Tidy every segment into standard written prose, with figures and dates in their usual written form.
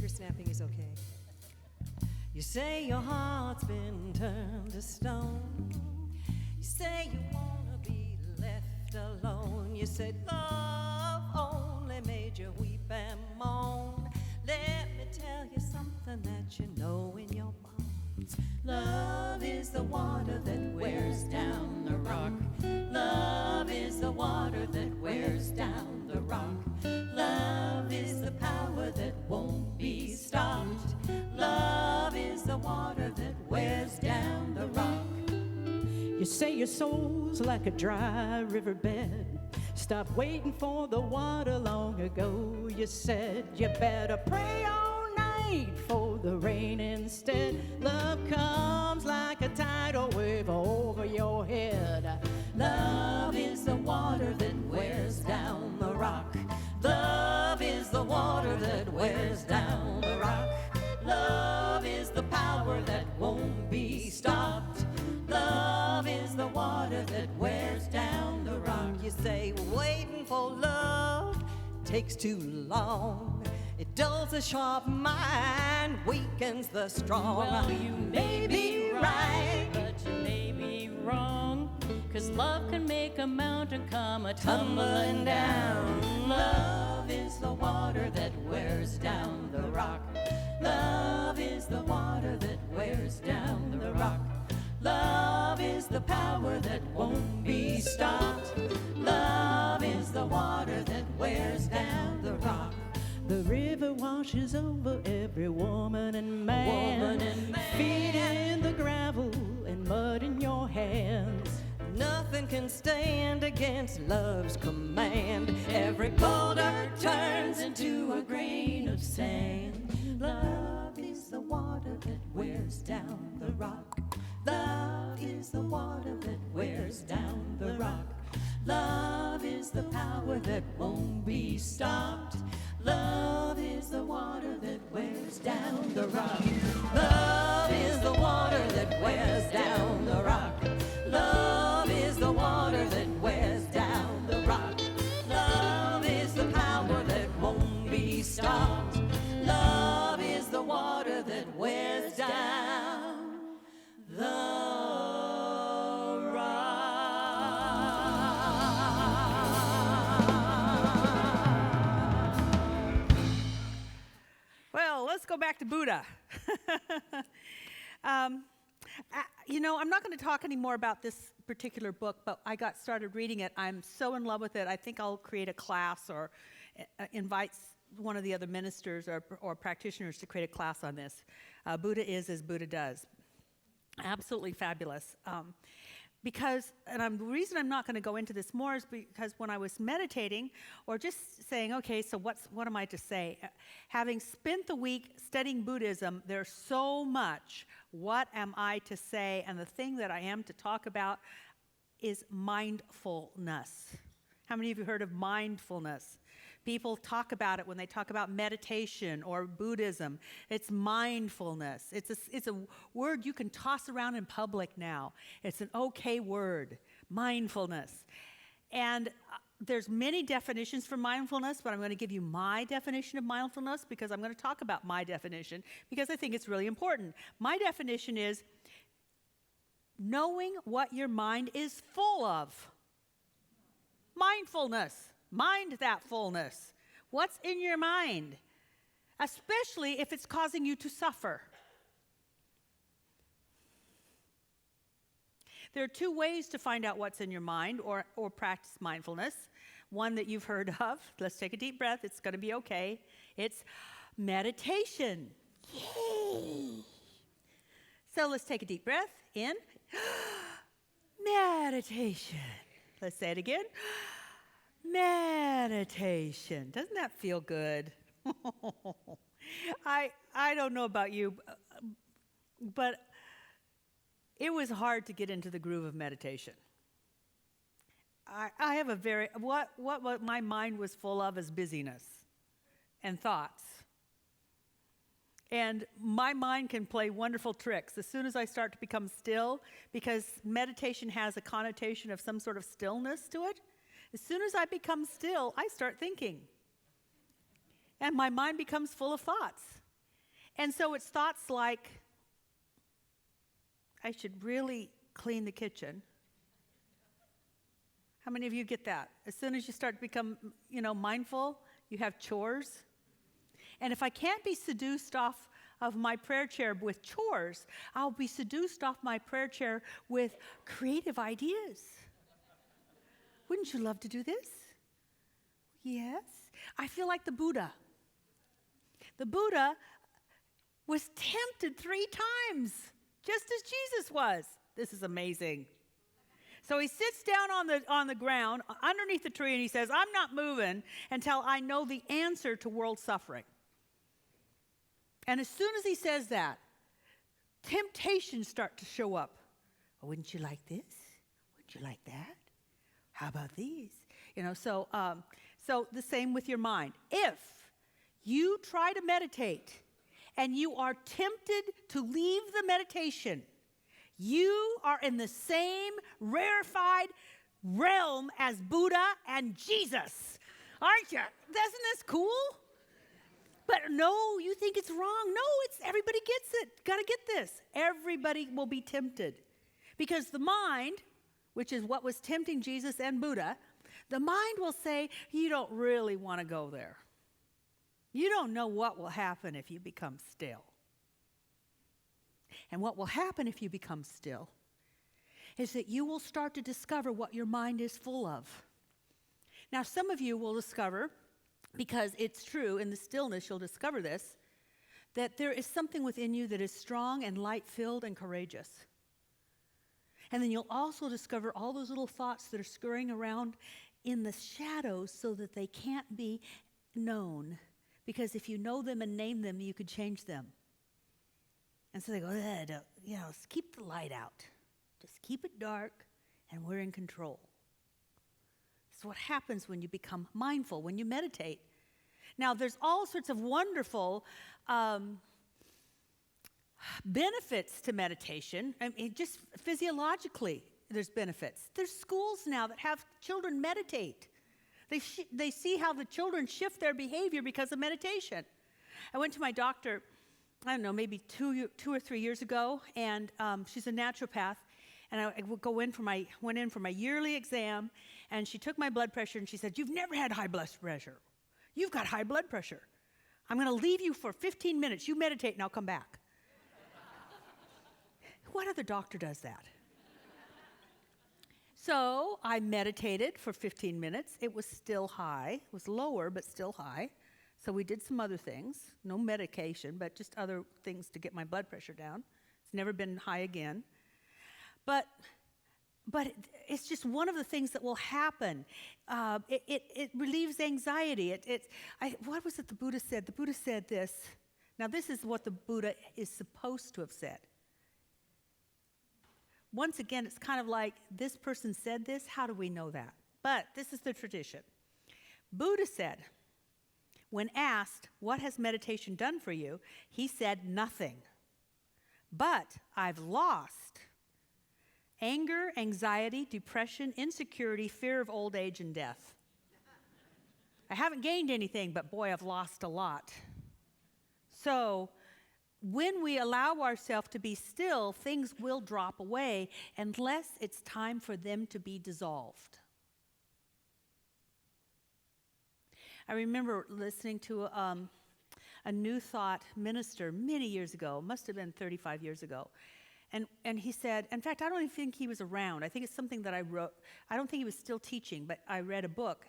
finger snapping is okay. You say your heart's been turned to stone. You say you wanna be left alone. You said love only made you weep and moan. Let me tell you something that you know in your bones. Love is the water that wears down the rock. Love is the water that wears down the rock. Love is the power that won't be stopped. Love is the water that wears down the rock. You say your soul's like a dry riverbed. Stop waiting for the water long ago. You said you better pray all night for the rain instead. Love comes like a tidal wave over your head. Love is the water that wears down the rock. Love is the water that wears down the rock. Love is the power that won't be stopped. Love is the water that wears down the rock. You say waiting for love takes too long. It dulls the sharp mind, weakens the strong. Well, you may be right, but you may be wrong. 'Cause love can make a mountain come a-tumbling down. Love is the water that wears down the rock. Love is the water that wears down the rock. Love is the power that won't be stopped. Love is the water that wears down the rock. The river washes over every woman and man, feet in the gravel and mud in your hands. Nothing can stand against love's command. Every boulder turns into a grain of sand. Love is the water that wears down the rock. Love is the water that wears down the rock. Love is the power that won't be stopped. Love is the water that wears down the rock. Love is the water that wears down the rock. Love is the water that wears down the rock. Love is the power that won't be stopped. Love is the water that wears down the rock. Well, let's go back to Buddha. I'm not going to talk anymore about this particular book, but I got started reading it. I'm so in love with it. I think I'll create a class or invite one of the other ministers or practitioners to create a class on this. Buddha is as Buddha does. Absolutely fabulous. The reason I'm not going to go into this more is because when I was meditating or just saying, okay, so what am I to say? Having spent the week studying Buddhism, there's so much. What am I to say? And the thing that I am to talk about is mindfulness. How many of you heard of mindfulness? People talk about it when they talk about meditation or Buddhism. It's mindfulness. It's a word you can toss around in public now. It's an okay word, mindfulness. And there's many definitions for mindfulness, but I'm going to give you my definition of mindfulness because I'm going to talk about my definition because I think it's really important. My definition is knowing what your mind is full of. Mindfulness. Mind that fullness. What's in your mind? Especially if it's causing you to suffer. There are two ways to find out what's in your mind or practice mindfulness. One that you've heard of. Let's take a deep breath. It's going to be okay. It's meditation. Yay! So let's take a deep breath in. Meditation. Let's say it again. Meditation. Doesn't that feel good? I don't know about you, but it was hard to get into the groove of meditation. I have a very, what my mind was full of is busyness and thoughts. And my mind can play wonderful tricks as soon as I start to become still, because meditation has a connotation of some sort of stillness to it. As soon as I become still, I start thinking. And my mind becomes full of thoughts. And so it's thoughts like, I should really clean the kitchen. How many of you get that? As soon as you start to become, mindful, you have chores. And if I can't be seduced off of my prayer chair with chores, I'll be seduced off my prayer chair with creative ideas. Wouldn't you love to do this? Yes. I feel like the Buddha. The Buddha was tempted 3 times, just as Jesus was. This is amazing. So he sits down on the ground underneath the tree and he says, I'm not moving until I know the answer to world suffering. And as soon as he says that, temptations start to show up. Oh, wouldn't you like this? Wouldn't you like that? How about these? So the same with your mind. If you try to meditate and you are tempted to leave the meditation, you are in the same rarefied realm as Buddha and Jesus. Aren't you? Isn't this cool? But no, you think it's wrong. No, everybody gets it. Got to get this. Everybody will be tempted. Because the mind, which is what was tempting Jesus and Buddha, the mind will say, you don't really want to go there. You don't know what will happen if you become still. And what will happen if you become still is that you will start to discover what your mind is full of. Now, some of you will discover, because it's true, in the stillness you'll discover this, that there is something within you that is strong and light-filled and courageous. And then you'll also discover all those little thoughts that are scurrying around in the shadows so that they can't be known. Because if you know them and name them, you could change them. And so they go, keep the light out. Just keep it dark, and we're in control. It's what happens when you become mindful, when you meditate. Now, there's all sorts of wonderful benefits to meditation. I mean, just physiologically, there's benefits. There's schools now that have children meditate. They see how the children shift their behavior because of meditation. I went to my doctor, I don't know, maybe 2 or 3 years ago, and she's a naturopath. And I went in for my yearly exam, and she took my blood pressure, and she said, you've never had high blood pressure. You've got high blood pressure. I'm going to leave you for 15 minutes. You meditate, and I'll come back. What other doctor does that? So I meditated for 15 minutes. It was still high. It was lower, but still high. So we did some other things. No medication, but just other things to get my blood pressure down. It's never been high again. But it's just one of the things that will happen. It relieves anxiety. What was it the Buddha said? The Buddha said this. Now, this is what the Buddha is supposed to have said. Once again, it's kind of like, this person said this. How do we know that? But this is the tradition. Buddha said, when asked, what has meditation done for you? He said, nothing. But I've lost anger, anxiety, depression, insecurity, fear of old age, and death. I haven't gained anything, but boy, I've lost a lot. So when we allow ourselves to be still, things will drop away unless it's time for them to be dissolved. I remember listening to a New Thought minister many years ago, must have been 35 years ago. And he said, in fact, I don't even think he was around. I think it's something that I wrote. I don't think he was still teaching, but I read a book.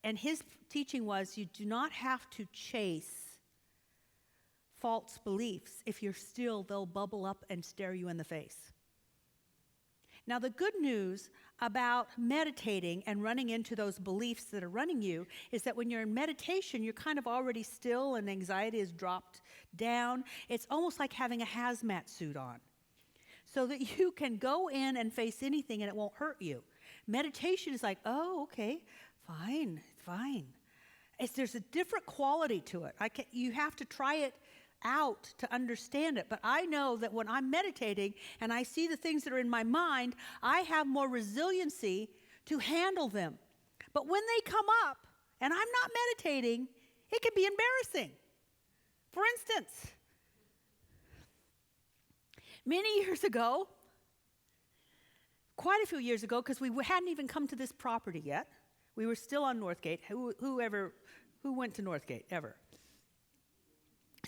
And his teaching was, you do not have to chase false beliefs. If you're still, they'll bubble up and stare you in the face. Now, the good news about meditating and running into those beliefs that are running you is that when you're in meditation, you're kind of already still and anxiety is dropped down. It's almost like having a hazmat suit on so that you can go in and face anything and it won't hurt you. Meditation is like, oh, okay, fine. There's a different quality to it. You have to try it out to understand it. But I know that when I'm meditating and I see the things that are in my mind, I have more resiliency to handle them. But when they come up and I'm not meditating, it can be embarrassing For instance, many years ago, quite a few years ago, because we hadn't even come to this property yet. We were still on Northgate. Who went to Northgate ever?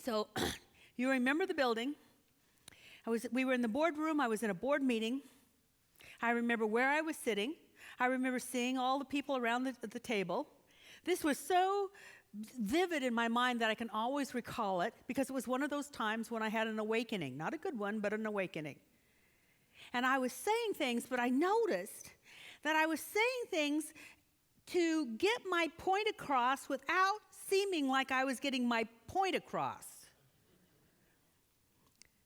So you remember the building. We were in the boardroom. I was in a board meeting. I remember where I was sitting. I remember seeing all the people around the table. This was so vivid in my mind that I can always recall it because it was one of those times when I had an awakening. Not a good one, but an awakening. And I was saying things, but I noticed that I was saying things to get my point across without seeming like I was getting my point across.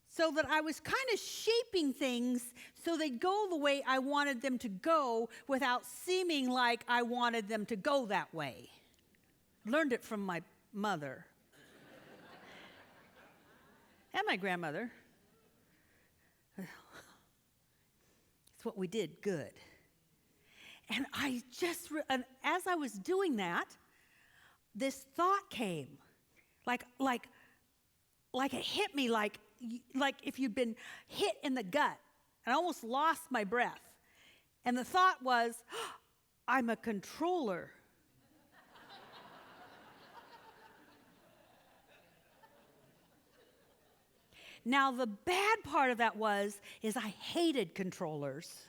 So that I was kind of shaping things so they'd go the way I wanted them to go without seeming like I wanted them to go that way. Learned it from my mother. And my grandmother. It's what we did good. And and as I was doing that, this thought came, like it hit me, like if you'd been hit in the gut. And I almost lost my breath. And the thought was, I'm a controller. Now, the bad part of that is I hated controllers,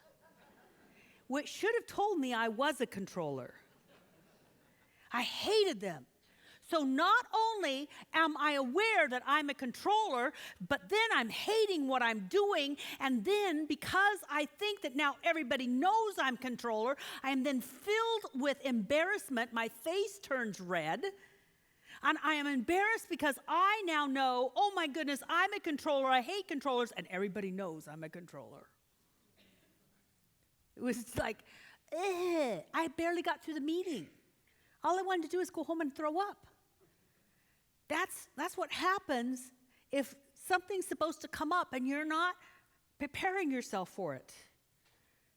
which should have told me I was a controller. I hated them. So not only am I aware that I'm a controller, but then I'm hating what I'm doing, and then because I think that now everybody knows I'm controller, I am then filled with embarrassment. My face turns red. And I am embarrassed because I now know, oh my goodness, I'm a controller, I hate controllers, and everybody knows I'm a controller. It was like, I barely got through the meeting. All I wanted to do is go home and throw up. That's what happens if something's supposed to come up and you're not preparing yourself for it.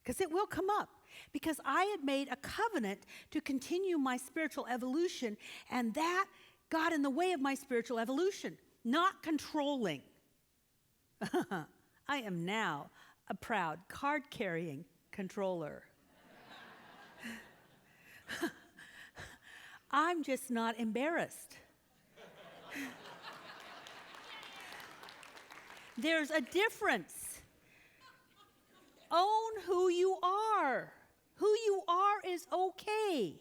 Because it will come up. Because I had made a covenant to continue my spiritual evolution, and that got in the way of my spiritual evolution, not controlling. I am now a proud card-carrying controller. I'm just not embarrassed. There's a difference. Own who you are. Who you are is okay.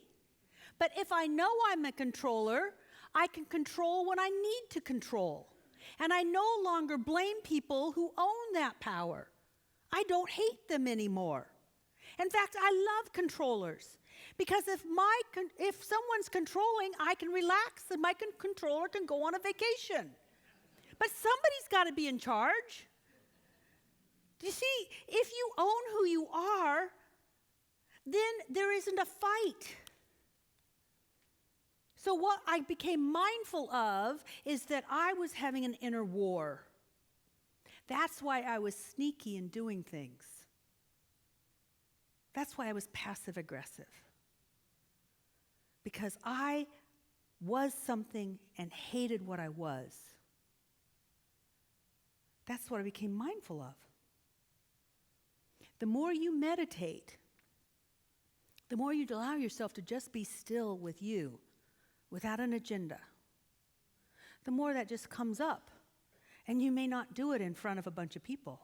But if I know I'm a controller, I can control when I need to control. And I no longer blame people who own that power. I don't hate them anymore. In fact, I love controllers. Because if someone's controlling, I can relax and my controller can go on a vacation. But somebody's got to be in charge. You see, if you own who you are, then there isn't a fight. So what I became mindful of is that I was having an inner war. That's why I was sneaky in doing things. That's why I was passive aggressive. Because I was something and hated what I was. That's what I became mindful of. The more you meditate, the more you allow yourself to just be still with you, without an agenda, the more that just comes up. And you may not do it in front of a bunch of people.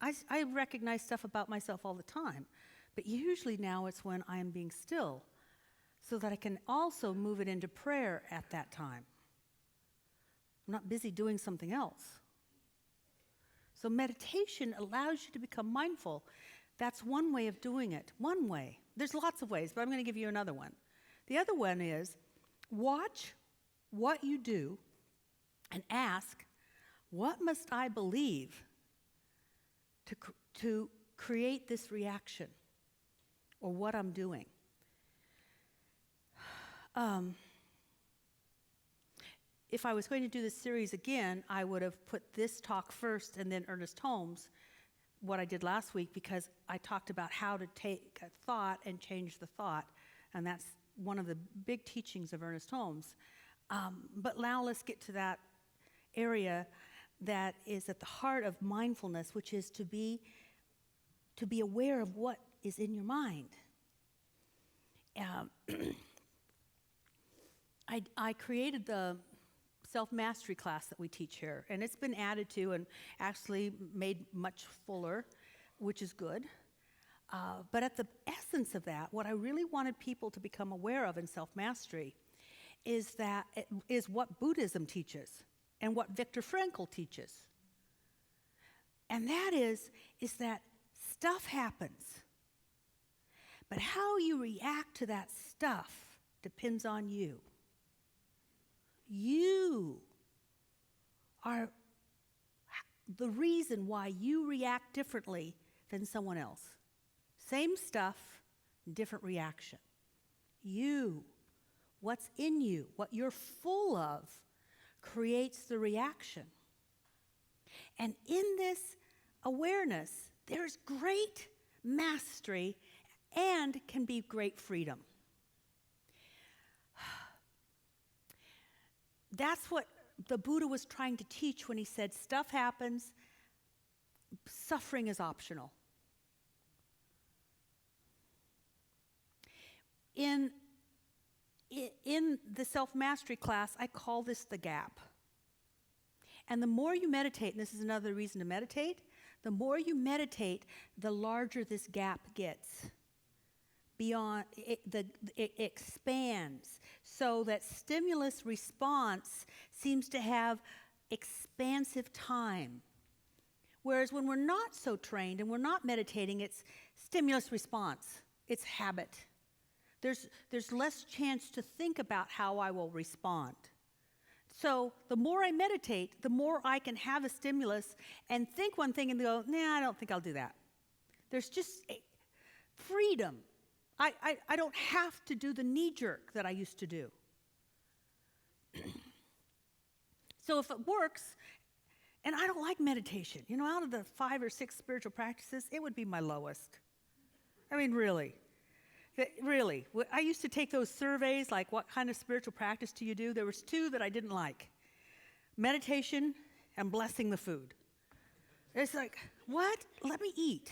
I recognize stuff about myself all the time, but usually now it's when I am being still, so that I can also move it into prayer at that time. I'm not busy doing something else. So meditation allows you to become mindful. That's one way of doing it. One way. There's lots of ways, but I'm going to give you another one. The other one is watch what you do and ask, what must I believe to create this reaction or what I'm doing? If I was going to do this series again, I would have put this talk first and then Ernest Holmes, what I did last week, because I talked about how to take a thought and change the thought, and that's one of the big teachings of Ernest Holmes. But now let's get to that area that is at the heart of mindfulness, which is to be aware of what is in your mind. I created the self-mastery class that we teach here, and it's been added to and actually made much fuller, which is good. But at the essence of that, what I really wanted people to become aware of in self-mastery is what Buddhism teaches and what Viktor Frankl teaches. And that is that stuff happens. But how you react to that stuff depends on you. You are the reason why you react differently than someone else. Same stuff, different reaction. You, what's in you, what you're full of, creates the reaction. And in this awareness, there's great mastery and can be great freedom. That's what the Buddha was trying to teach when he said stuff happens, suffering is optional. In the self-mastery class, I call this the gap. And the more you meditate, and this is another reason to meditate, the more you meditate, the larger this gap gets. Beyond, it expands, so that stimulus response seems to have expansive time. Whereas when we're not so trained and we're not meditating, it's stimulus response, it's habit. There's less chance to think about how I will respond. So the more I meditate, the more I can have a stimulus and think one thing and go, nah, I don't think I'll do that. There's just freedom. I don't have to do the knee-jerk that I used to do. So if it works, and I don't like meditation. You know, out of the 5 or 6 spiritual practices, it would be my lowest. I mean, really. Really. I used to take those surveys, like what kind of spiritual practice do you do? There was 2 that I didn't like. Meditation and blessing the food. It's like, what? Let me eat.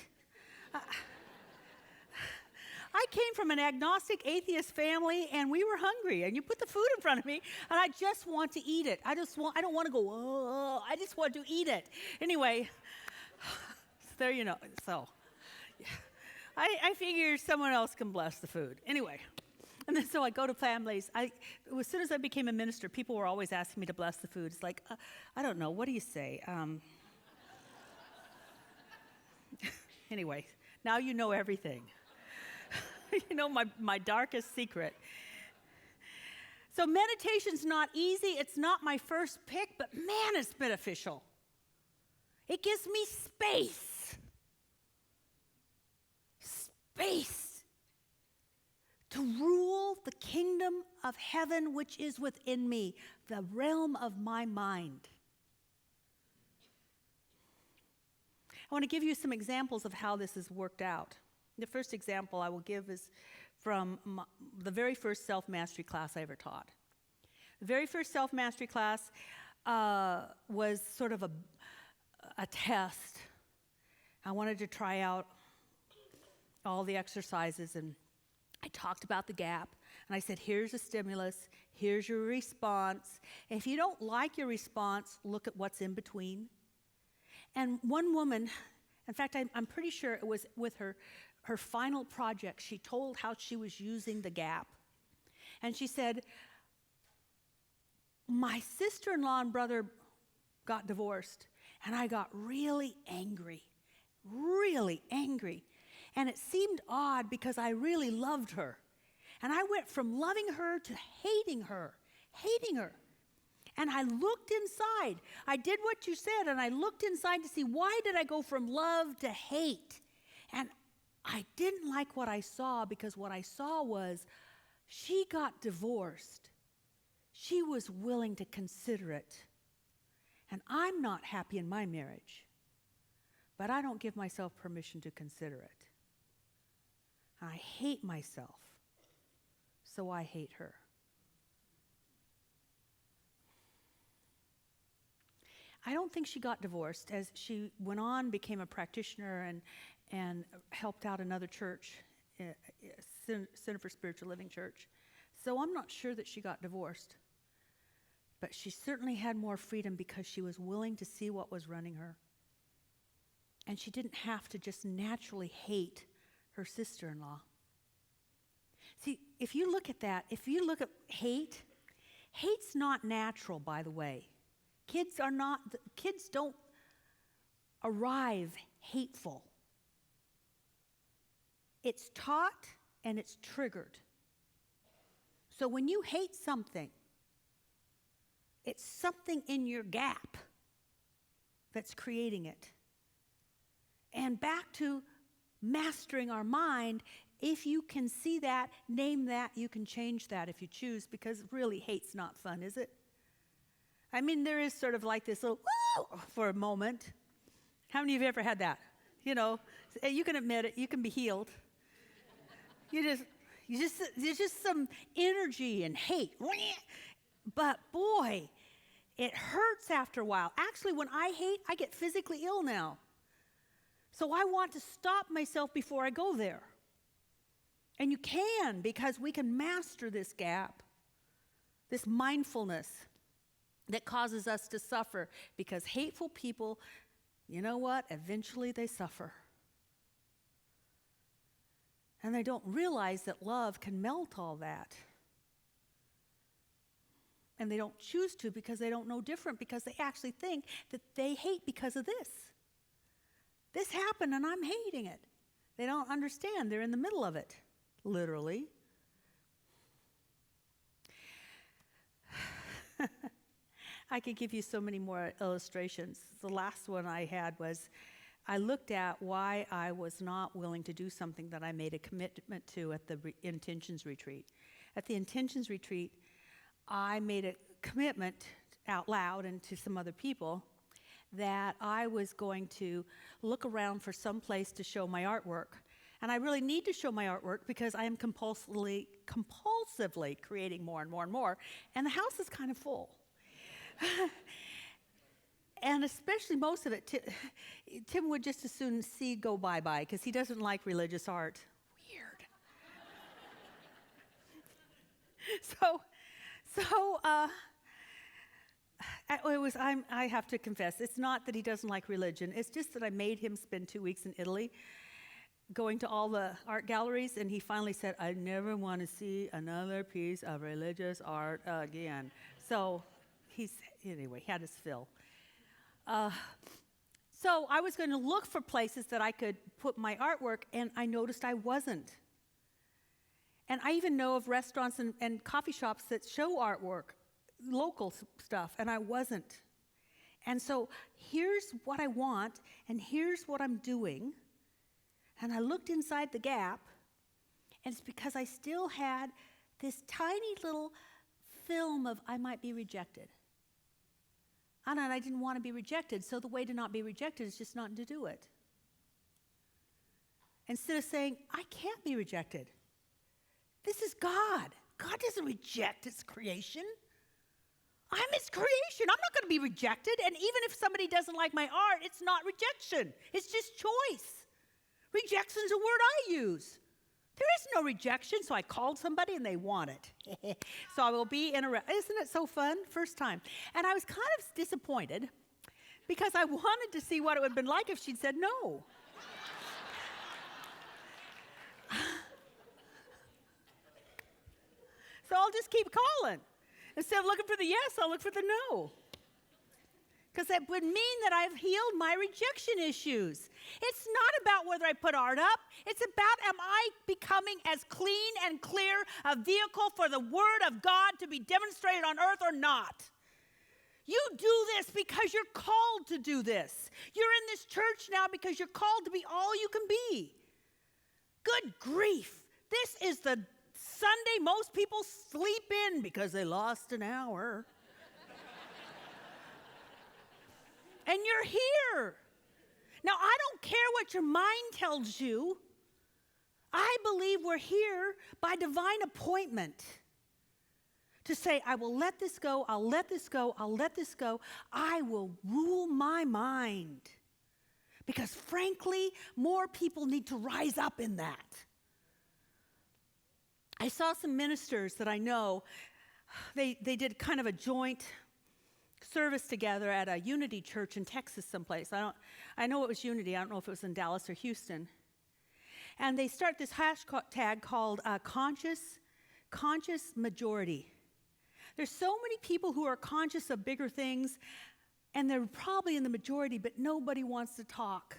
I came from an agnostic atheist family, and we were hungry, and you put the food in front of me, and I just want to eat it. I don't want to go, oh, I just want to eat it. Anyway, there you know. So I figure someone else can bless the food. Anyway, and then so I go to families. As soon as I became a minister, people were always asking me to bless the food. It's like, I don't know, what do you say? Anyway, now you know everything. You know my darkest secret. So meditation's not easy. It's not my first pick, but man, it's beneficial. It gives me space. Space to rule the kingdom of heaven which is within me, the realm of my mind. I want to give you some examples of how this has worked out. The first example I will give is from the very first self-mastery class I ever taught. The very first self-mastery class was sort of a test. I wanted to try out all the exercises, and I talked about the gap, and I said, here's a stimulus, here's your response. And if you don't like your response, look at what's in between. And one woman, in fact, I'm pretty sure it was with her final project, she told how she was using the gap. And she said, my sister-in-law and brother got divorced, and I got really angry. And it seemed odd because I really loved her. And I went from loving her to hating her. And I looked inside. I did what you said, and I looked inside to see, why did I go from love to hate? And I didn't like what I saw, because what I saw was she got divorced. She was willing to consider it. And I'm not happy in my marriage, but I don't give myself permission to consider it. And I hate myself. so I hate her. I don't think she got divorced. As she went on, became a practitioner and helped out another church, Center for Spiritual Living Church. So I'm not sure that she got divorced. But she certainly had more freedom because she was willing to see what was running her. And she didn't have to just naturally hate her sister-in-law. See, if you look at that, if you look at hate's not natural, by the way. Kids don't arrive hateful. It's taught and it's triggered. So when you hate something, it's something in your gap that's creating it. And back to mastering our mind, if you can see that, name that, you can change that if you choose, because really hate's not fun, is it? I mean, there is sort of like this little woo for a moment. How many of you ever had that? You know, you can admit it, you can be healed. There's just some energy and hate. But boy, it hurts after a while. Actually, when I hate, I get physically ill now. So I want to stop myself before I go there. And you can, because we can master this gap, this mindfulness that causes us to suffer. Because hateful people, you know what? Eventually they suffer. And they don't realize that love can melt all that. And they don't choose to because they don't know different, because they actually think that they hate because of this. This happened and I'm hating it. They don't understand. They're in the middle of it, literally. I could give you so many more illustrations. The last one I had was, I looked at why I was not willing to do something that I made a commitment to at the intentions retreat. At the intentions retreat, I made a commitment out loud and to some other people that I was going to look around for some place to show my artwork. And I really need to show my artwork because I am compulsively creating more and more and more. And the house is kind of full. And especially most of it, Tim would just as soon see go bye-bye because he doesn't like religious art. Weird. I have to confess, it's not that he doesn't like religion. It's just that I made him spend 2 weeks in Italy going to all the art galleries, and he finally said, I never want to see another piece of religious art again. So he had his fill. So I was going to look for places that I could put my artwork, and I noticed I wasn't. And I even know of restaurants and coffee shops that show artwork, local stuff, and I wasn't. And so here's what I want, and here's what I'm doing. And I looked inside the gap, and it's because I still had this tiny little film of I might be rejected. And I didn't want to be rejected, so the way to not be rejected is just not to do it. Instead of saying, I can't be rejected. This is God. God doesn't reject his creation. I'm his creation. I'm not going to be rejected. And even if somebody doesn't like my art, it's not rejection. It's just choice. Rejection is a word I use. There is no rejection, so I called somebody and they want it. So I will be in a... Isn't it so fun? First time. And I was kind of disappointed because I wanted to see what it would have been like if she'd said no. So I'll just keep calling. Instead of looking for the yes, I'll look for the no. Because that would mean that I've healed my rejection issues. It's not about whether I put art up. It's about, am I becoming as clean and clear a vehicle for the Word of God to be demonstrated on earth or not? You do this because you're called to do this. You're in this church now because you're called to be all you can be. Good grief. This is the Sunday most people sleep in because they lost an hour. And you're here. Now, I don't care what your mind tells you. I believe we're here by divine appointment to say, I will let this go, I'll let this go, I'll let this go. I will rule my mind. Because frankly, more people need to rise up in that. I saw some ministers that I know, they did kind of a joint service together at a Unity church in Texas someplace. I know it was Unity. I don't know if it was in Dallas or Houston. And they start this hashtag called conscious majority. There's so many people who are conscious of bigger things, and they're probably in the majority, but nobody wants to talk.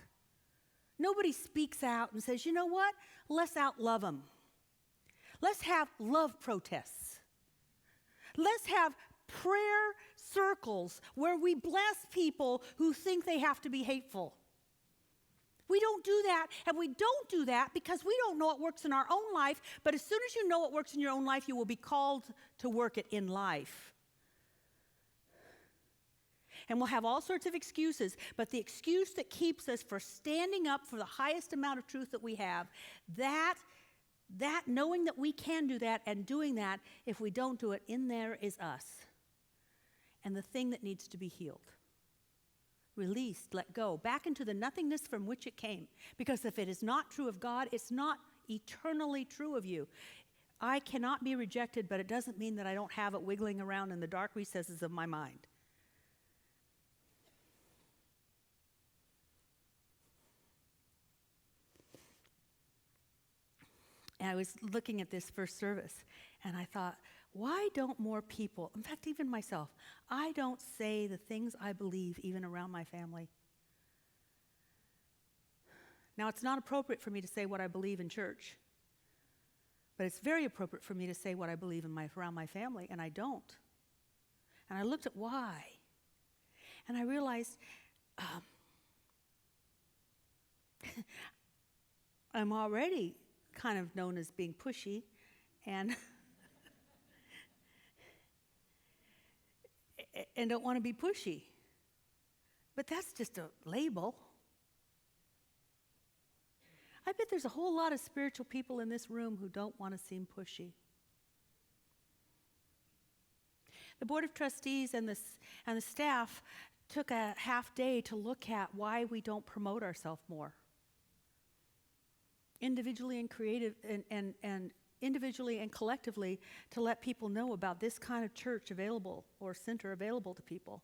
Nobody speaks out and says, you know what? Let's outlove them. Let's have love protests. Let's have prayer circles where we bless people who think they have to be hateful. We don't do that, and we don't do that because we don't know what works in our own life, but as soon as you know what works in your own life, you will be called to work it in life. And we'll have all sorts of excuses, but the excuse that keeps us for standing up for the highest amount of truth that we have, that knowing that we can do that and doing that, if we don't do it, in there is us. And the thing that needs to be healed. Released, let go, back into the nothingness from which it came. Because if it is not true of God, it's not eternally true of you. I cannot be rejected, but it doesn't mean that I don't have it wiggling around in the dark recesses of my mind. And I was looking at this first service, and I thought, why don't more people, in fact, even myself, I don't say the things I believe even around my family. Now, it's not appropriate for me to say what I believe in church, but it's very appropriate for me to say what I believe around my family, and I don't. And I looked at why, and I realized I'm already kind of known as being pushy, and and don't want to be pushy. But that's just a label. I bet there's a whole lot of spiritual people in this room who don't want to seem pushy. The Board of Trustees and the staff took a half day to look at why we don't promote ourselves more. Individually and and individually and collectively, to let people know about this kind of church available or center available to people.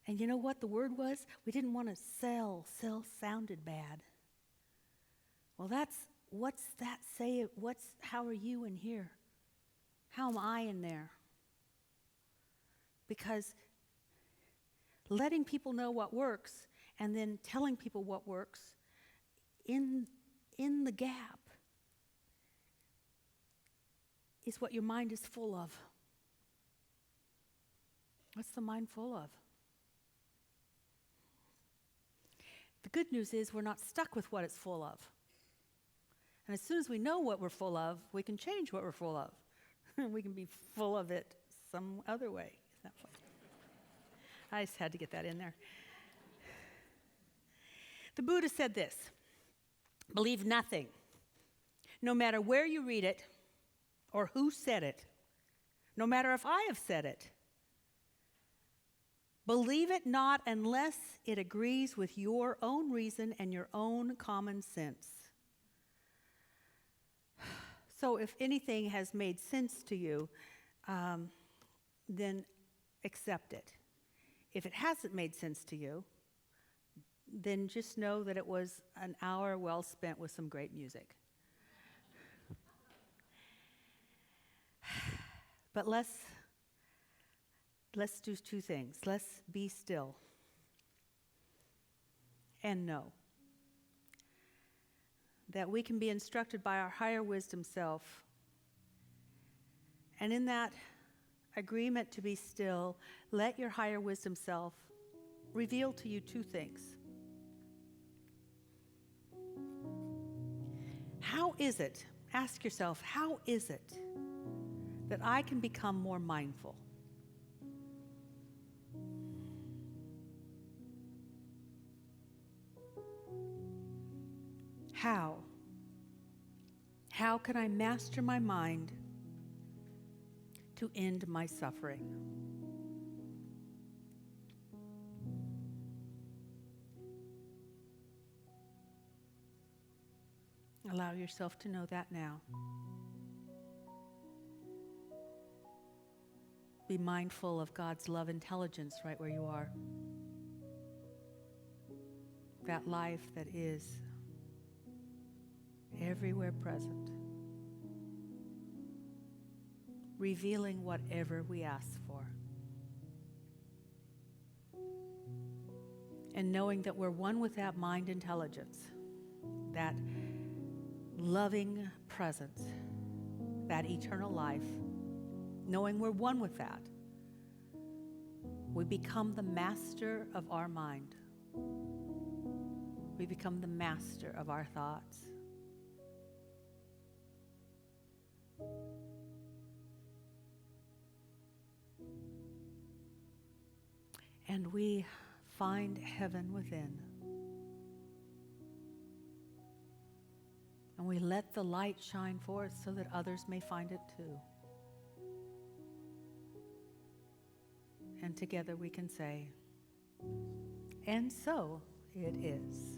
And you know what the word was? We didn't want to sell. Sell sounded bad. Well, what's that say? How are you in here? How am I in there? Because letting people know what works and then telling people what works in the gap is what your mind is full of. What's the mind full of? The good news is we're not stuck with what it's full of. And as soon as we know what we're full of, we can change what we're full of. We can be full of it some other way. Isn't that fun? I just had to get that in there. The Buddha said this: believe nothing, no matter where you read it or who said it, no matter if I have said it. Believe it not unless it agrees with your own reason and your own common sense. So if anything has made sense to you, then accept it. If it hasn't made sense to you, then just know that it was an hour well spent with some great music. But let's do two things. Let's be still and know that we can be instructed by our higher wisdom self. And in that agreement to be still, let your higher wisdom self reveal to you two things. How is it, ask yourself, how is it that I can become more mindful? How? How can I master my mind to end my suffering? Allow yourself to know that now. Be mindful of God's love intelligence right where you are. That life that is everywhere present, revealing whatever we ask for. And knowing that we're one with that mind intelligence, that loving presence, that eternal life, knowing we're one with that, we become the master of our mind. We become the master of our thoughts. And we find heaven within. And we let the light shine forth so that others may find it too. And together we can say, and so it is.